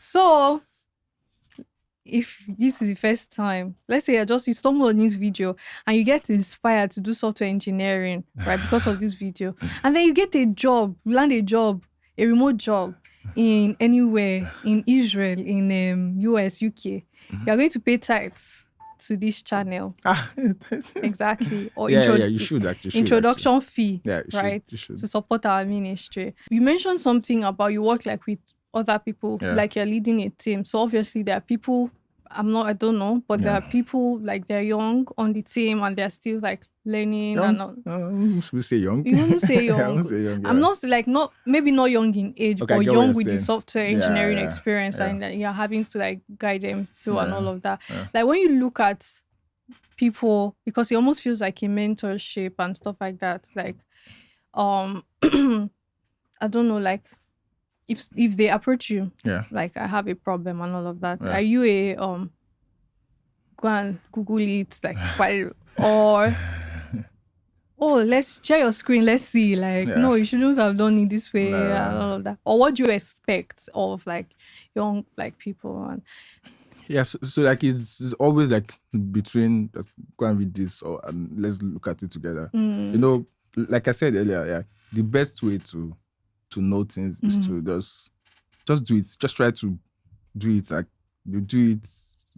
So if this is the first time, let's say you stumble on this video and you get inspired to do software engineering, right, because of this video, and then you get a job, you land a job, a remote job in anywhere, in Israel, in US, UK, you're going to pay tithes to this channel. Exactly. Or you should actually. Introduction fee, Yeah, right, you should. to support our ministry. You mentioned something about you work like with other people, like you're leading a team. So obviously there are people, I don't know, but there are people like they're young on the team and they're still like learning young? And we say young. You want to say young? I won't say young. Yeah. I'm not like maybe not young in age, okay, but young with saying. the software engineering experience, and that you're having to like guide them through and all of that. Like when you look at people, because it almost feels like a mentorship and stuff like that. Like, I don't know, like if they approach you, like I have a problem and all of that, are you a go and Google it, like or let's share your screen, let's see, like no, you shouldn't have done it this way and all of that, or what do you expect of like young like people? And so like it's always like between go and read this or let's look at it together. You know, like I said earlier, the best way to know things is to just do it. Just try to do it. Like you do it,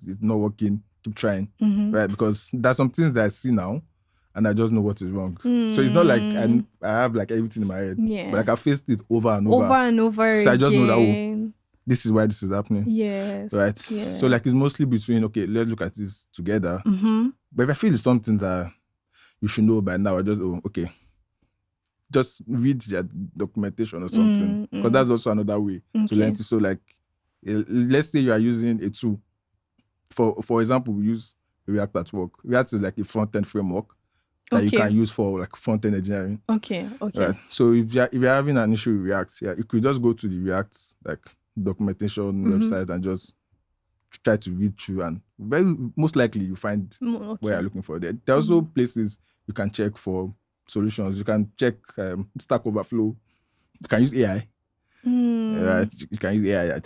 it's not working, keep trying, right? Because there's some things that I see now and I just know what is wrong. So it's not like I have like everything in my head, but like I faced it over and over. So I just know that this is why this is happening. Yes. Right. Yeah. So like it's mostly between let's look at this together. But if I feel it's something that you should know by now, I just just read their documentation or something, because that's also another way to learn. So like, let's say you are using a tool. For example, we use React at work. React is like a front-end framework that you can use for like front-end engineering. Okay. Right. So if you're having an issue with React, you could just go to the React like documentation website and just try to read through, and most likely you find where you're looking for. There are also places you can check for solutions. You can check Stack Overflow. You can use AI. Right? You can use AI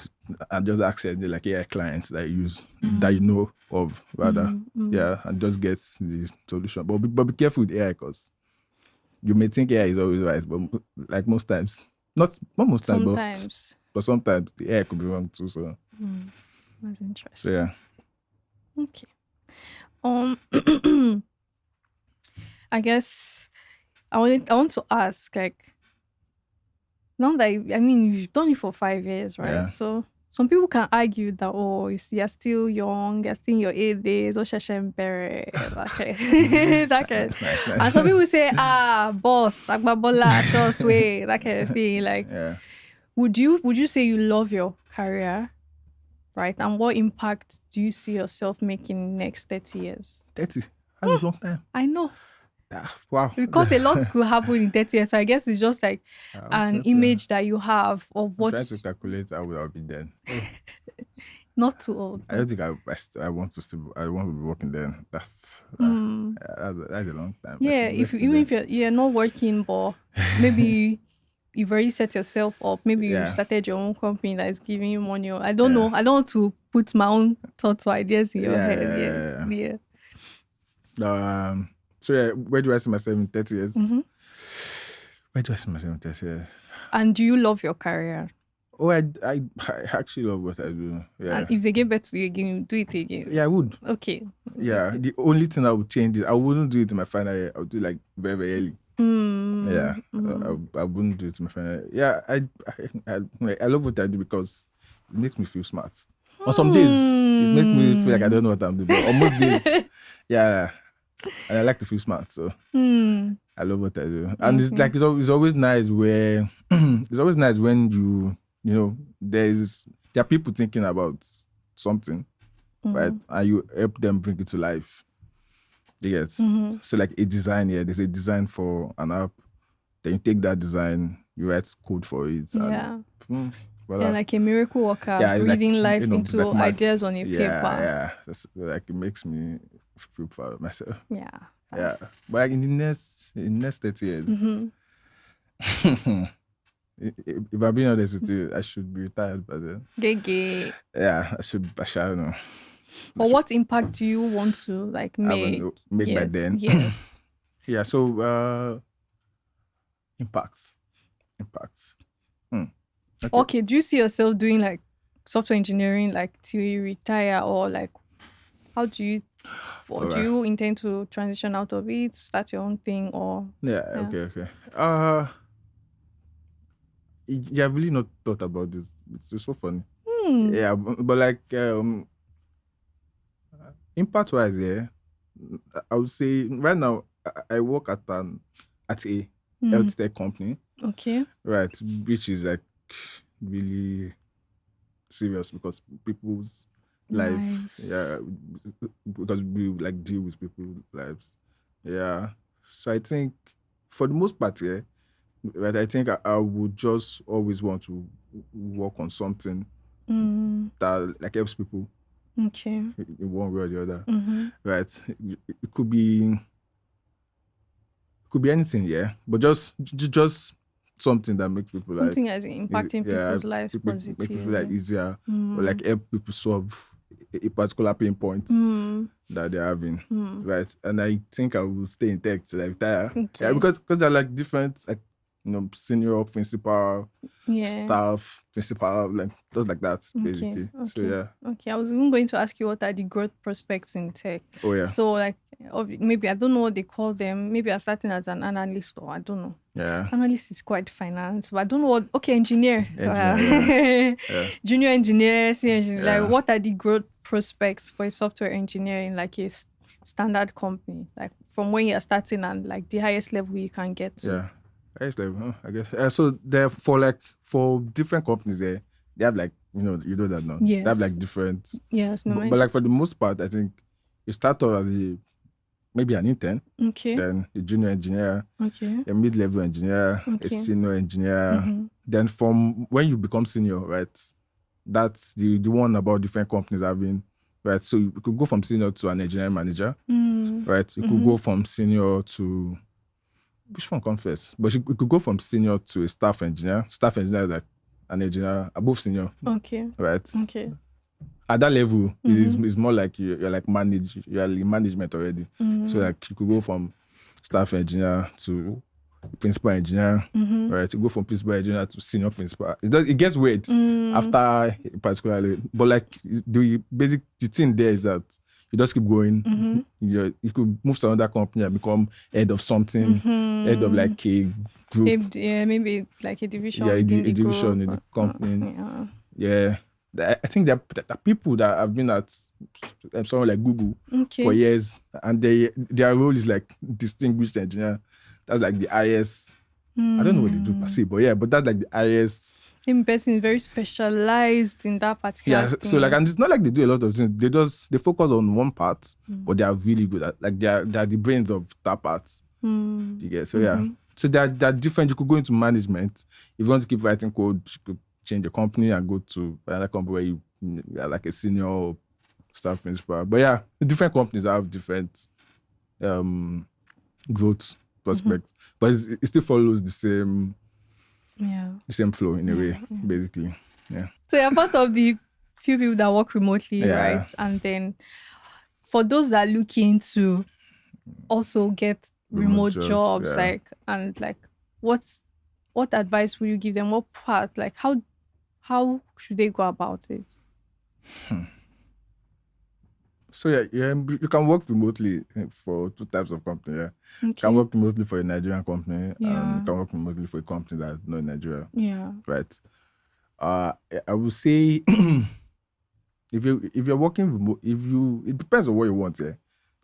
and just access the like AI clients that you use, that you know of rather. And just get the solution. But be careful with AI, because you may think AI is always right, but like most times, not most times, but sometimes the AI could be wrong too. So that's interesting. So, okay. I guess I want to ask, like, now that you've done it for 5 years, right? Yeah. So some people can argue that you're still young, you're still in your 8 days, nice. That kind. Nice. And some people say, boss, Agbabola, short way, that kind of thing. Like, would you say you love your career, right? And what impact do you see yourself making next 30 years? 30? That's a long time. I know. Wow. Because a lot could happen in 30 years. So I guess it's just like an image that you have of what. I'm trying to calculate how will I be then. Not too old. I don't think I want to be working then. That's a long time. Yeah, if you're not working, but maybe you've already set yourself up. Maybe you started your own company that is giving you money. I don't know. I don't want to put my own thoughts or ideas in your head. Yeah. So where do I see myself in 30 years? Where do I see myself in 30 years? And do you love your career? Oh, I actually love what I do. Yeah. And if they give back to you again, you do it again? Yeah, I would. Okay. Yeah. The only thing I would change is I wouldn't do it in my final year. I would do it like very, very early. Yeah. I wouldn't do it in my final year. Yeah. I love what I do because it makes me feel smart. On some days, it makes me feel like I don't know what I'm doing. But on most days, yeah. And I like to feel smart, so I love what I do. And it's like it's always nice where it's always nice when you know there are people thinking about something, right? And you help them bring it to life. You get so like a design. There's a design for an app. Then you take that design, you write code for it. And, voilà. Like a miracle worker, breathing life into like ideas on a paper. Yeah. That's like it makes me feel proud of myself. Yeah. But like in the next 30 years, if I'm being honest with you, I should be retired by then. Gege. Yeah, I should. I don't know. But what impact do you want to like make? Make by then? Yes. Yeah. So impacts. Okay. Do you see yourself doing like software engineering like till you retire, or like how do you? Or do you intend to transition out of it, start your own thing, or? Yeah. Okay. Yeah, I've really not thought about this. It's so funny. Yeah, but like impact wise, yeah, I would say right now I work at a health tech company. Okay. Right, which is like really serious because people's life, yeah, because we like deal with people's lives. Yeah. So I think for the most part, yeah, right, I think I would just always want to work on something that like helps people. Okay. In one way or the other. Right. It could be anything, yeah. But just something that makes people like something as impacting people's lives positively. Make people like easier or like help people solve a particular pain point that they're having. Right. And I think I will stay in tech till I retire. Okay. Yeah, because they're like different, like, senior, principal, staff, principal, like just like that, basically. Okay. So yeah. Okay. I was even going to ask you what are the growth prospects in tech. Oh yeah. So like maybe I don't know what they call them. Maybe I'm starting as an analyst, or I don't know. Yeah. Analyst is quite finance, but I don't know what. Okay, engineer. Yeah. Junior engineer, senior engineer. Like, what are the growth prospects for a software engineer in like a standard company? Like from when you're starting and like the highest level you can get to. Yeah. Highest level, I guess. So there for different companies there, they have like you know that now. Yes. They have like different. Yes. No. But like for the most part, I think you start off as maybe an intern. Okay. Then a junior engineer. Okay. A mid-level engineer. Okay. A senior engineer. Then from when you become senior, right? That's the one about different companies having, right? So you could go from senior to an engineering manager, right? You could go from senior to which one comes first? But you could go from senior to a staff engineer. Staff engineer is like an engineer above senior. Okay. Right. Okay. At that level, it's more like you're like you're in management already. So like you could go from staff engineer to principal engineer, right? You go from principal engineer to senior principal. It gets weird after particularly, but like the thing there is that you just keep going. You could move to another company and become head of something, head of like a group. Maybe like a division. Yeah, a division in the company. Yeah. I think there are people that have been at somewhere like Google for years, and their role is like distinguished engineer. That's like the highest. I don't know what they do per se, but that's like the highest. The person is very specialized in that particular thing. So like, and it's not like they do a lot of things. They focus on one part, but they are really good at like they're the brains of that part. You get so yeah. So they're different. You could go into management if you want to keep writing code. You could change the company and go to another company where you are like a senior staff principal. But yeah, different companies have different growth prospects, but it still follows the same flow in a way, basically. Yeah. So you're part of the few people that work remotely, right? And then for those that are looking to also get remote jobs, like and like what advice will you give them? What part? Like how should they go about it? So yeah, you can work remotely for two types of company. Yeah, you can work remotely for a Nigerian company, and you can work remotely for a company that's not in Nigeria. Yeah, right. I would say if you're working remote, it depends on what you want. Yeah.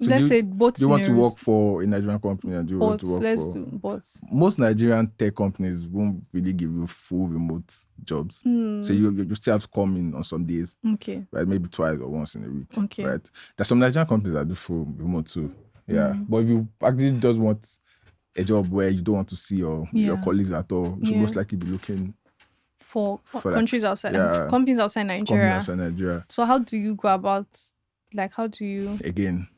So let's say both. Do you want to work for a Nigerian company, and do you want to work let's for? do both. Most Nigerian tech companies won't really give you full remote jobs, so you still have to come in on some days. Okay. Right, maybe twice or once in a week. Okay. Right. There's some Nigerian companies that do full remote too. Yeah. But if you actually just want a job where you don't want to see your colleagues at all, you should most likely be looking for countries outside, companies outside Nigeria. So how do you go about? Like, how do you... Again,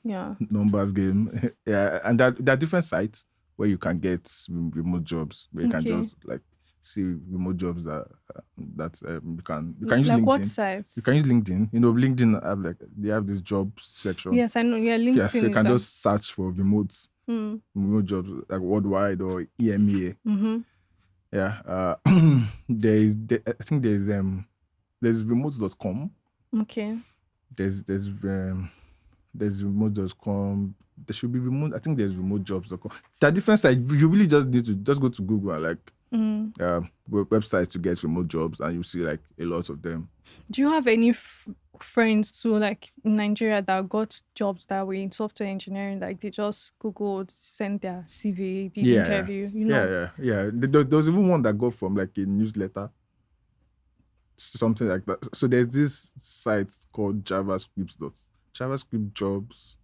numbers game. Yeah, and there are different sites where you can get remote jobs, where you can just, like, see remote jobs that you can use like LinkedIn. What sites? You can use LinkedIn. LinkedIn have they have this job section. Yes, I know. Yeah, LinkedIn. Yeah, so you can just search for remote jobs like worldwide or EMEA. Yeah, I think there's remote.com. Okay. There's remote.com. There should be remote. I think there's remotejobs.com. There are different sites. You really just need to just go to Google and websites to get remote jobs, and you see like a lot of them. Do you have any friends too, like in Nigeria, that got jobs that way in software engineering? Like they just Googled, sent their CV, did interview. Yeah. There was even one that got from like a newsletter, something like that. So there's this site called JavaScript jobs,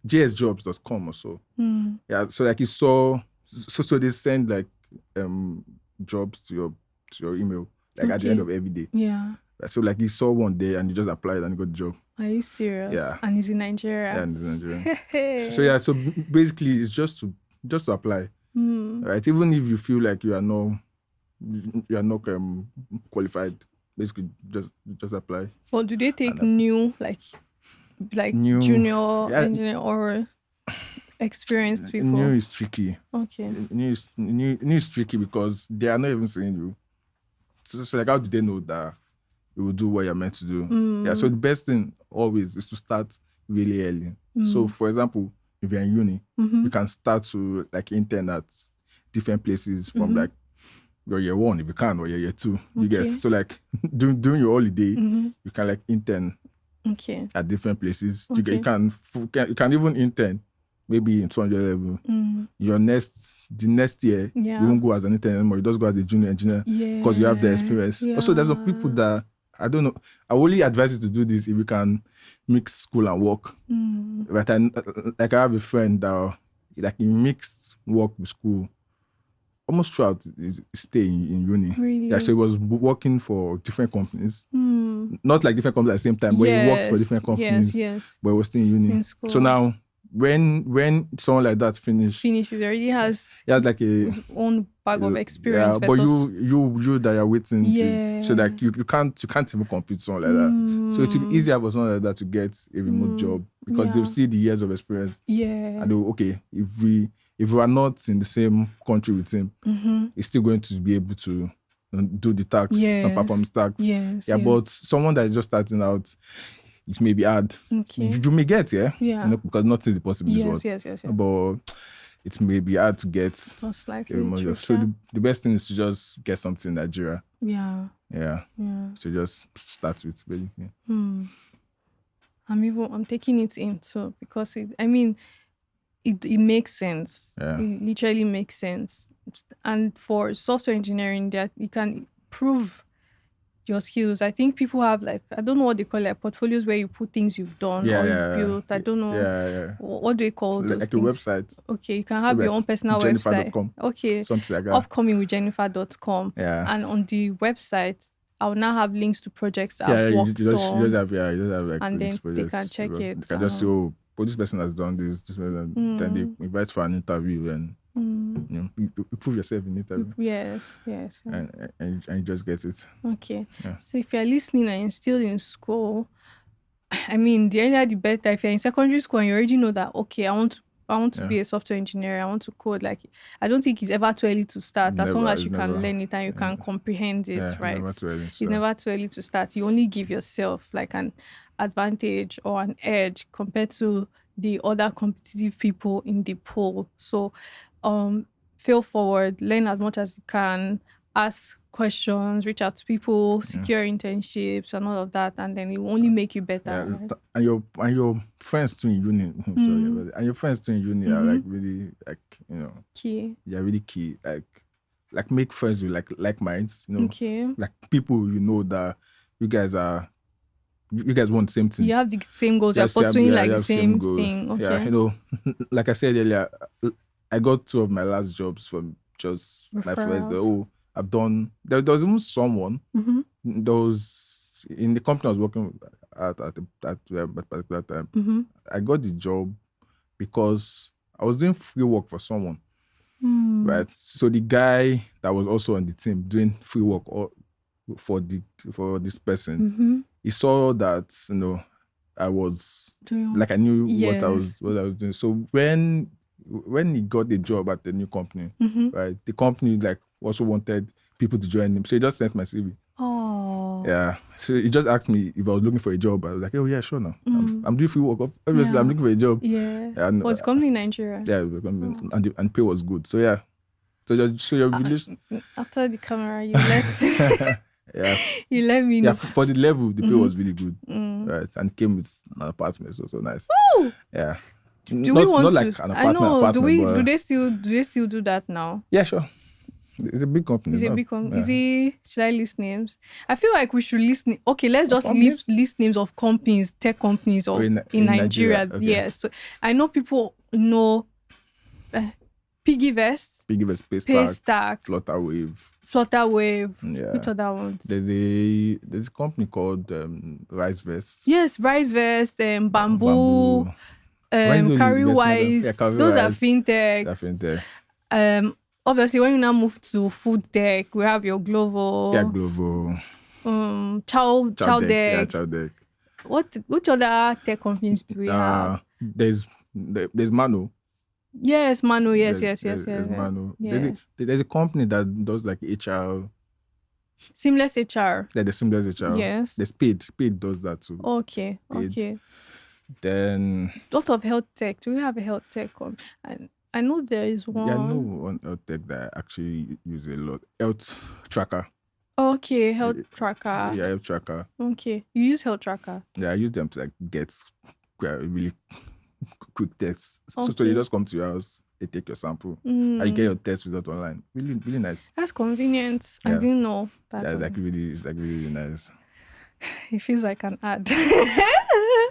JSjobs.com or so. Yeah, so like you saw, so they send like jobs to your email like at the end of every day. Yeah. So like you saw one day and you just applied and you got the job. Are you serious? Yeah. And he's in Nigeria. Yeah, and he's in Nigeria. So yeah, so basically it's just to apply. Right? Even if you feel like you are not qualified, basically just apply. Well, do they take new junior engineer or experienced people? New is tricky. Okay. New is tricky because they are not even seeing you. So like, how do they know that you will do what you're meant to do? Yeah. So the best thing always is to start really early. So for example, if you're in uni, you can start to like intern at different places from like your year 1 if you can, or your year 2. You get, so like during your holiday, you can like intern at different places. You can even intern maybe in 200 level. The next year, you won't go as an intern anymore. You just go as a junior engineer because you have the experience. Also, there's some people that, I don't know, I only advise you to do this if you can mix school and work. But I have a friend that like he mixed work with school almost throughout his stay in uni. Really? Yeah, so he was working for different companies. Not like different companies at the same time, but he worked for different companies. But he was still in uni. In school. So now, when someone like that finishes, he already has like his own bag of experience. Yeah, but you that you're waiting so like you can't even compete with someone like that. So it will be easier for someone like that to get a remote job because they'll see the years of experience. And they'll, okay, if we are not in the same country with him, he's still going to be able to do the tax and perform his tax. But someone that is just starting out, it may be hard. You may get, because nothing is possible in this world. But it may be hard to get slightly a job. So the best thing is to just get something in Nigeria. So just start with basically. I'm taking it in too because it makes sense. It literally makes sense. And for software engineering, that you can prove your skills. I think people have like, I don't know what they call it, portfolios where you put things you've done or you've built. I don't know. What do they call those like things? A website. Okay, you can have your own personal website. Okay. Something like that. Upcoming with Jennifer.com. And on the website, I will now have links to projects I've worked on. You just have like and then projects, they can check it. They can just say, this person has done this person, then they invite for an interview and you prove yourself in the interview. Yes. And you just get it. Okay. So if you're listening and you're still in school, the earlier the better. If you're in secondary school and you already know that, okay, I want to be a software engineer, I want to code, like I don't think it's ever too early to start. As long as you can learn it and you can comprehend it, right? It's never too early to start. You only give yourself like an advantage or an edge compared to the other competitive people in the pool. So fail forward, learn as much as you can, ask questions, reach out to people, secure internships and all of that, and then it will only make you better. Right? And your friends too in uni, and your friends too in uni are like really key. Yeah, really key. Like make friends with like minds, Okay. Like people that you guys want the same thing. You have the same goals. You're pursuing the same thing. Okay. Yeah, like I said earlier, I got 2 of my last jobs from just my friends. I've done. There was even someone. There was in the company I was working at that particular time. I got the job because I was doing free work for someone. right? So the guy that was also on the team doing free work for this person, he saw that, you know, I was like, I knew what I was doing. So when he got the job at the new company, right, the company like also wanted people to join him, so he just sent my CV. Oh. Yeah. So he just asked me if I was looking for a job. I was like, oh yeah, sure now. I'm doing free work. Obviously, I'm looking for a job. Yeah. And was the company in Nigeria? Yeah, and pay was good. So yeah. So your village. After the camera, you let yeah. You let me know. Yeah, for the level, the pay was really good. Right. And came with an apartment, so nice. Ooh! Yeah. Do we want not to? Like an apartment. Do they still do that now? Yeah, sure. It's a big company. It's a big company. Should I list names? I feel like we should list. Okay, let's just list names of companies, tech companies, or in Nigeria. Okay. Yes. So I know people know PiggyVest, Paystack, Flutterwave. Yeah. Which other ones? There's a company called RiseVest. Yes, RiseVest, Bamboo. Carrywise. Those are fintechs. Obviously, when you now move to food tech, we have your Glovo. Yeah, Glovo. Chowdeck. Yeah, Chowdeck. Which other tech companies do we have? There's Mano. Yes, Mano. Yes. There's Mano. Yeah. There's a company that does like HR. Seamless HR. Yeah, the Seamless HR. Yes. The Speed does that too. Okay. Then lot of health tech. Do we have a health tech? I know there is one. Yeah, I know one health tech that I actually use a lot. Health Tracker. Okay, Health Tracker. Yeah, Health Tracker. Okay, you use Health Tracker? Yeah, I use them to like get really quick tests. Okay. So they just come to your house, they take your sample, and you get your test result online. Really, really nice. That's convenient. Yeah. I didn't know that. Yeah, it's really nice. It feels like an ad.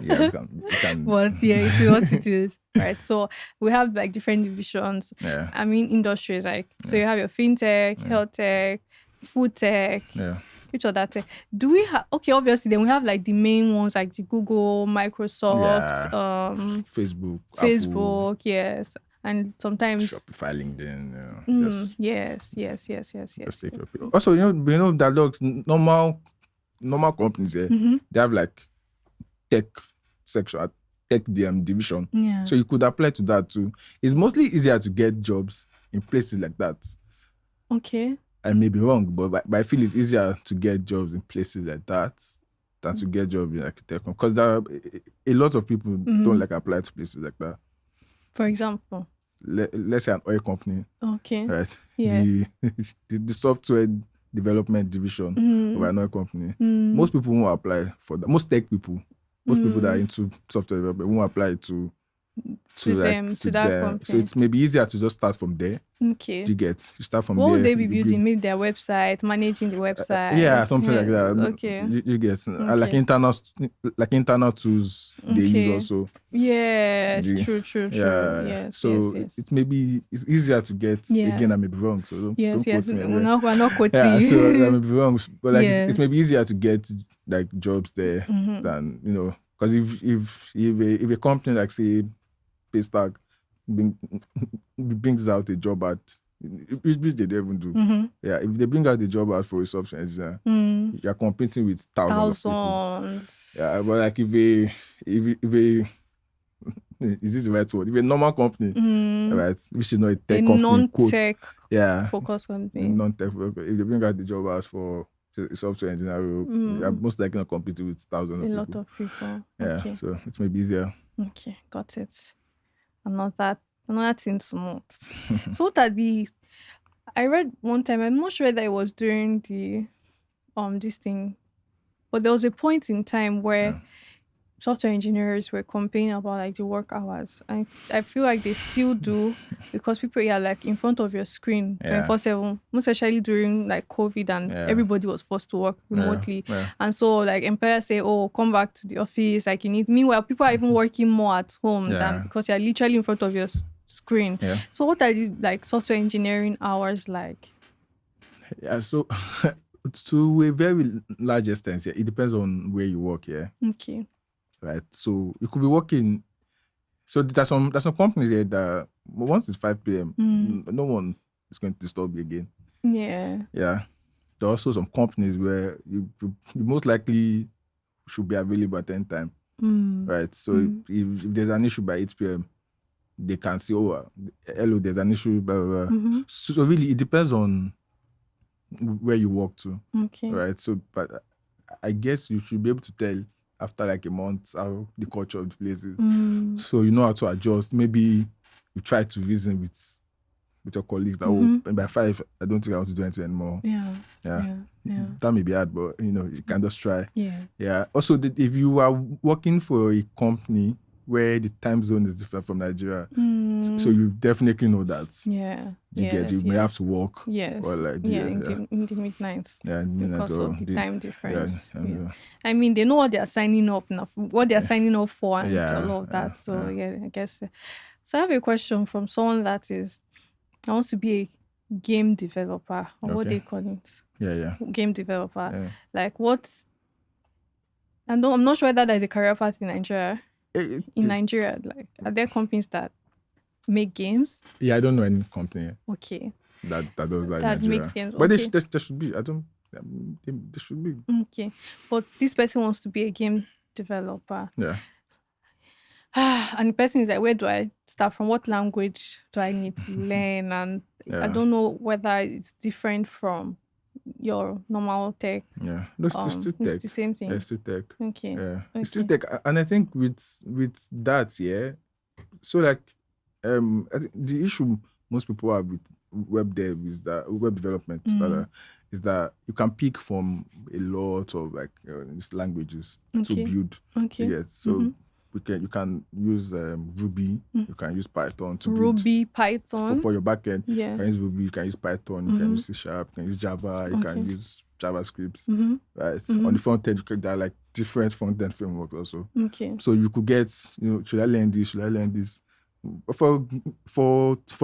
Yeah, you can. But yeah, it's what it is, right? So we have like different divisions. Yeah. I mean, industries like so you have your fintech, health tech, food tech. Yeah. Which other tech? Do we have? Okay, obviously, then we have like the main ones like the Google, Microsoft, Facebook, Apple. Yes, and sometimes Shopify, LinkedIn. Yes. Just take your pick. Also, you know that looks normal companies here. They have like tech section, tech division. Yeah. So you could apply to that too. It's mostly easier to get jobs in places like that. Okay. I may be wrong, but I feel it's easier to get jobs in places like that than to get jobs in like tech, because there are a lot of people don't like apply to places like that. For example, let's say an oil company. Okay. Right. Yeah. The software development division of an oil company. Most people won't apply for that. Most tech people, people that are into software development won't apply to that company. So it's maybe easier to just start from there. Okay. You start from what there. What would they be building? Maybe their website, managing the website. Something like that. Okay. You get like internal tools they use also. Yes, true. Yeah. Yes. So it's easier to get. Again, I may be wrong. So don't quote me. We're not quoting. Yeah, so I may be wrong, but like it's maybe easier to get like jobs there than because if a company like say Paystack brings out a job ad, which they don't even do. Yeah, if they bring out the job ad for a software engineer, you're competing with thousands of people. Yeah, but like if a is this the right word? If a normal company, right, which is not a tech company, non-tech focus company, non-tech, if they bring out the job ad for a software engineer, you're most likely not competing with thousands of people. A lot of people. Yeah, okay. So it may be easier. Okay, got it. Another thing to note. So what are I read one time, I'm not sure that it was during the this thing, but there was a point in time where software engineers were complaining about like the work hours. And I feel like they still do, because people are like in front of your screen 24/7, most especially during like COVID and everybody was forced to work remotely. And so like employers say, oh, come back to the office, like you need. Meanwhile, people are even working more at home than because you're literally in front of your screen. So what are the like software engineering hours like? Yeah, so to a very large extent, it depends on where you work. Okay. Right, so you could be working. So there's some companies here that once it's 5 p.m., no one is going to disturb you again. Yeah. Yeah. There are also some companies where you most likely should be available at any time. Right? So if there's an issue by 8 p.m., they can say, oh, hello, there's an issue, blah, blah, blah. So really, it depends on where you work to. Okay. Right? So, but I guess you should be able to tell after like a month how the culture of the place is. So you know how to adjust. Maybe you try to reason with your colleagues that, oh, by 5, I don't think I want to do anything anymore. Yeah. That may be hard, but you can just try. Yeah. Also, if you are working for a company where the time zone is different from Nigeria, so you definitely know that. You may have to work. Or like in the midnight. Because of the time difference. I mean, they know what they are signing up now, what they are signing up for, and all of that. So I guess. So I have a question from someone that I want to be a game developer, or what they call it. Game developer. Like what? I'm not sure whether there's a career path in Nigeria. In Nigeria, like, are there companies that make games? Yeah, I don't know any company. Okay. That does that. That makes games. But there should be. There should be. Okay, but this person wants to be a game developer. Yeah. And the person is like, where do I start from? What language do I need to learn? And I don't know whether it's different from your normal tech. Yeah, no, it's still tech. It's the same thing. It's still tech. Okay. Yeah, it's still tech, and I think with that, so like, I think the issue most people have with web dev is that web development rather is that you can pick from a lot of like these languages to build. Okay. Yeah, so. You can use Ruby, you can use Python to build. Ruby, Python. For your backend. Yeah. You can use Ruby, you can use Python, you can use C#, you can use Java, you can use JavaScript. Right. On the front end, there are like different front end frameworks also. Okay. So you could get, should I learn this? Should I learn this? For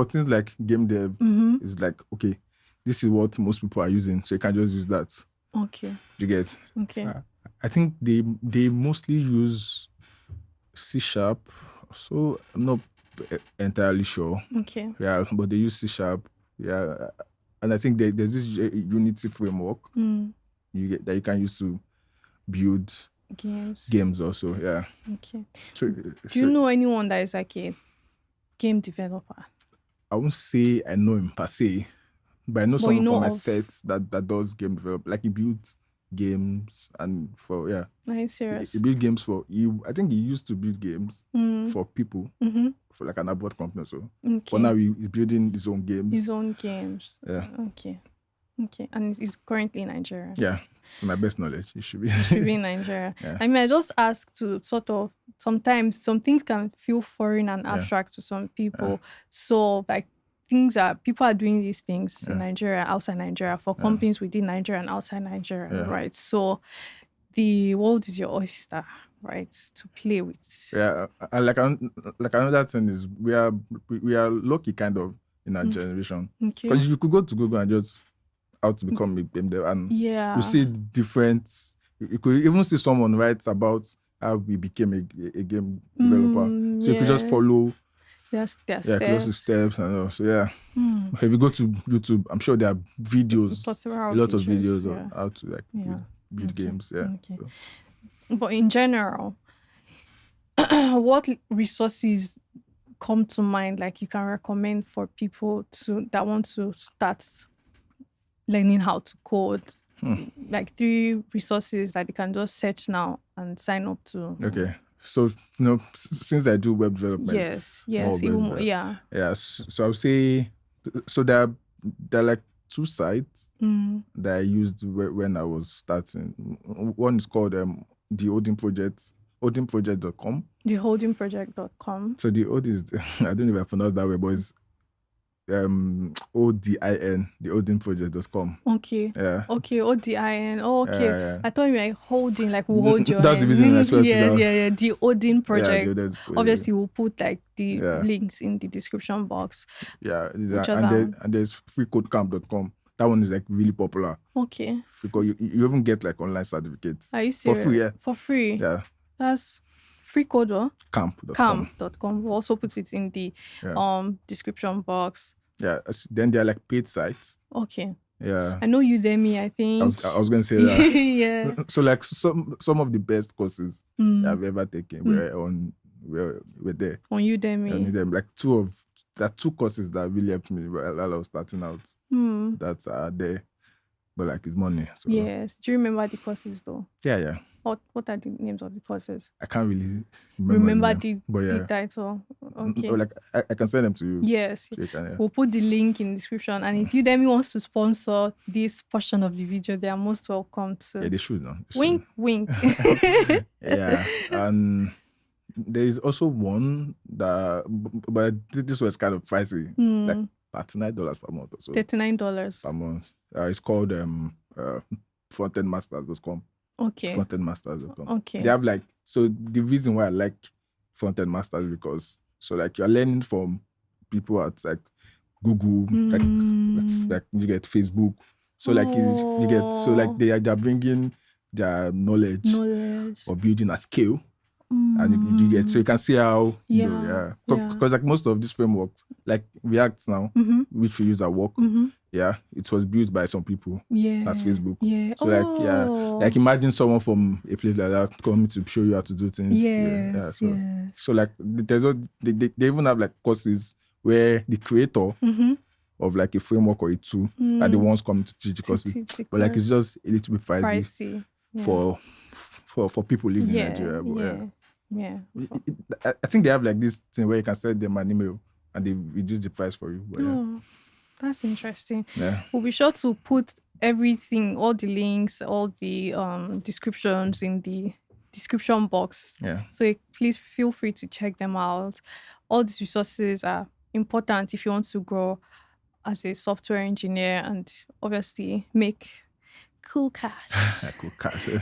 things like game dev, it's like, okay, this is what most people are using, so you can just use that. Okay. You get? Okay. I think they mostly use C#, so I'm not entirely sure. Okay. Yeah, but they use C#. Yeah, and I think there's this Unity framework that you can use to build games also. Yeah. Okay. Do you know anyone that is like a game developer? I won't say I know him per se, but I know someone from my set that does game development. Like he builds games and for Are you serious? He built games I think he used to build games for people for like an abroad company. So but now he's building his own games. Yeah. Okay. And he's currently in Nigeria. Yeah. To my best knowledge, he should be in Nigeria. Yeah. I mean, I just ask to sort of, sometimes some things can feel foreign and abstract to some people. So like people are doing these things in Nigeria, outside Nigeria, for companies within Nigeria and outside Nigeria, right? So the world is your oyster, right, to play with. Yeah, and like another thing is we are lucky kind of in our generation, because you could go to Google and just how to become a game dev, and you see different. You could even see someone write about how we became a game developer, so you could just follow. There's close steps and all. So if you go to YouTube, I'm sure there are videos, a lot of videos on how to build games. Yeah. Okay. So. But in general, what resources come to mind, like you can recommend for people that want to start learning how to code? Like 3 resources that you can just search now and sign up to. Okay. So, since I do web development. Yes. Yeah. So I would say, so there are like 2 sites that I used when I was starting. One is called the Odin Project, odinproject.com. TheOdinProject.com. So the Odin is, I don't know if I pronounced that way, but it's ODIN, theodinproject.com. Okay. Yeah. Okay, ODIN. Oh, okay. Yeah. I thought you were holding, like we'll hold your That's hand. the reason I swear Yes, to yeah. The Odin Project. Yeah, obviously, we'll put like the links in the description box. Yeah. And there's freecodecamp.com. That one is like really popular. Okay. Because you even get like online certificates. Are you serious? For free, yeah. For free? Yeah. That's Freecoder. Camp.com. Camp.com. We'll also put it in the description box. Yeah. Then there are like paid sites. Okay. Yeah. I know Udemy, I think. I was going to say that. Yeah. So like some of the best courses I've ever taken were there. On Udemy. Like there are two courses that really helped me while I was starting out that are there. But like it's money. So. Yes. Do you remember the courses though? Yeah. What are the names of the courses? I can't really remember the title. Okay. Like I can send them to you. Yes. So we'll put the link in the description. And if Udemy wants to sponsor this portion of the video, they are most welcome to. Yeah, they should. No? Wink, wink. Yeah. And there is also one that, but this was kind of pricey, like $39 per month or so. $39 per month. It's called frontendmasters.com. Okay. Frontendmasters.com. Okay. They have like, so the reason why I like Frontend Masters because so like you're learning from people at like Google, like you get Facebook. So like you get so like they're bringing their knowledge of building at scale. And you get so you can see how because like most of these frameworks like React now which we use at work it was built by some people as Facebook so like imagine someone from a place like that coming to show you how to do things so like there's they even have like courses where the creator of like a framework or a tool are the ones coming to teach the courses but like it's just a little bit pricey. For people living in Nigeria. But I think they have like this thing where you can send them an email and they reduce the price for you. But that's interesting. Yeah. We'll be sure to put everything, all the links, all the descriptions in the description box. Yeah. So please feel free to check them out. All these resources are important if you want to grow as a software engineer and obviously make cool cash. Cool cash. Cool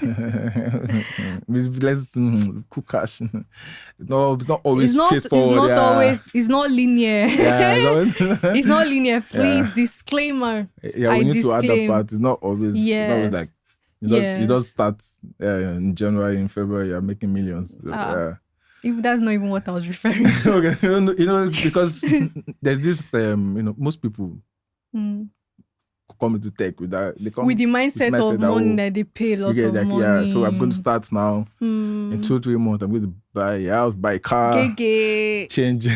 cash. No, it's not always straightforward. It's not linear. It's not linear. Please, disclaimer. Yeah, we need to add that part. It's not always, like you don't start in January, in February, you're making millions. If that's not even what I was referring to. Okay, because there's this most people come into tech with that. They come with the mindset of money that they pay a lot of money. Yeah, so I'm going to start now. In 2-3 months, I'm going to buy a house, buy a car, change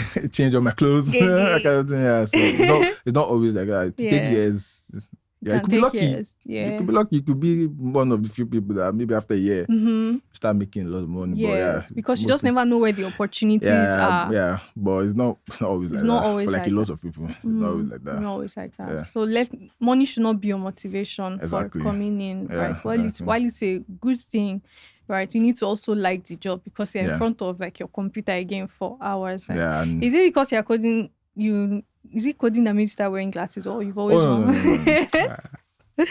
all my clothes. That kind of thing. Yeah, so it's not always like that. It takes years. Yeah, it could be lucky. You could be lucky. You could be one of the few people that maybe after a year start making a lot of money. Yes, but because you just never know where the opportunities are. Yeah, but it's not always like that. It's not always like a lot of people. It's not always like that. Not always like that. Yeah. So money should not be your motivation for coming in, right? While it's a good thing, right? You need to also like the job because you're in front of like your computer again for hours. Is it because you're coding? Is it coding that makes you start wearing glasses, or you've always known? No.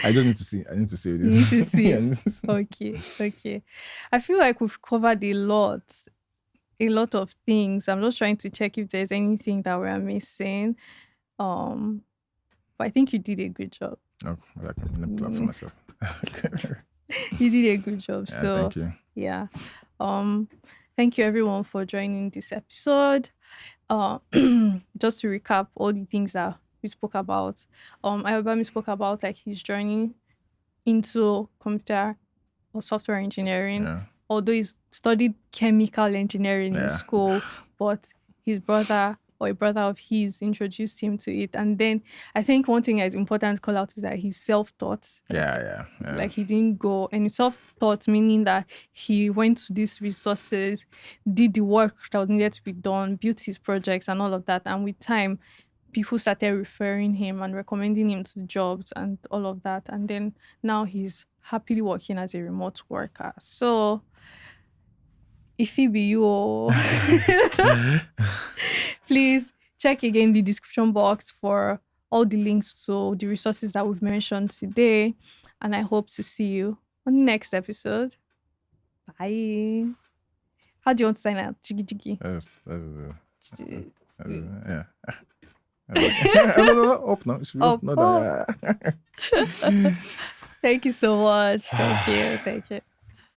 I just need to see. I need to see this. You need to see. Okay. I feel like we've covered a lot of things. I'm just trying to check if there's anything that we're missing. But I think you did a good job. No, I can clap for myself. You did a good job. Yeah, so thank you. Yeah. Thank you everyone for joining this episode. Just to recap all the things that we spoke about. Ayobami spoke about like his journey into computer or software engineering. Yeah. Although he studied chemical engineering in school, but his brother or a brother of his introduced him to it. And then I think one thing that is important to call out is that he's self-taught. Yeah. Like he didn't go, and self-taught meaning that he went to these resources, did the work that was needed to be done, built his projects and all of that. And with time, people started referring him and recommending him to jobs and all of that. And then now he's happily working as a remote worker. So if it be you, please check again the description box for all the links to the resources that we've mentioned today. And I hope to see you on the next episode. Bye. How do you want to sign out? Jiggy jiggy. Yeah. No. Thank you so much. Thank you.